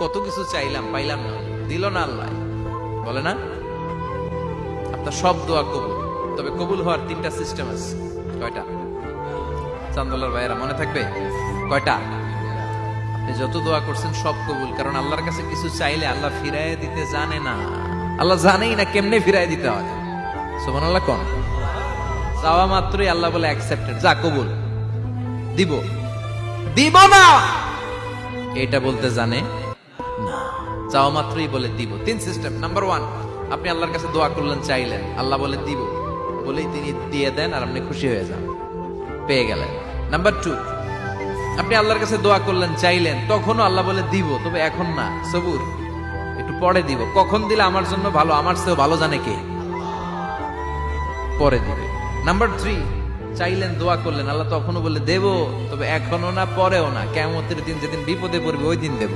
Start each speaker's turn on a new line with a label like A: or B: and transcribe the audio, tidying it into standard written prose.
A: কত কিছু চাইলাম, পাইলাম না, দিল না আল্লাহ, বলে না? আপনার সব দোয়া কবুল, তবে কবুল হওয়ার 3টা সিস্টেম আছে। কয়টা? চান্দোলার ভাইয়েরা মনে থাকবে? কয়টা? আপনি যত দোয়া করছেন সব কবুল, কারণ আল্লাহর কাছে কিছু চাইলে আল্লাহ ফিরাইয়া দিতে জানে না। আল্লাহ জানেই না কেমনে ফিরাইয়া দিতে হয়। সুবহানাল্লাহ কোন? চাওয়া মাত্রই আল্লাহ বলে অ্যাকসেপ্টেড, যা কবুল, দিব দিব না এটা বলতে জানে না, চাওয়া মাত্রই বলে দিব। 3 সিস্টেম। নাম্বার 1, আপনি আল্লাহর কাছে দোয়া করলেন, চাইলেন, আল্লাহ বলে দিব, বলেই তিনি দিয়ে দেন আর আপনি খুশি হয়ে যান, পেয়ে গেলেন। নাম্বার 2, আপনি আল্লাহর কাছে দোয়া করলেন, চাইলেন, তখনও আল্লাহ বলে দিব, তবে এখন না, সবুর, একটু পরে দিব। কখন দিলে আমার জন্য ভালো, আমার চেয়েও ভালো জানে কে, পরে দিবে। নাম্বার 3, চাইলেন, দোয়া করলেন, আল্লাহ তখনও বলে দেব, তবে এখনো না, পরেও না, কিয়ামতের দিন যেদিন বিপদে পড়বে ওই দিন দেব।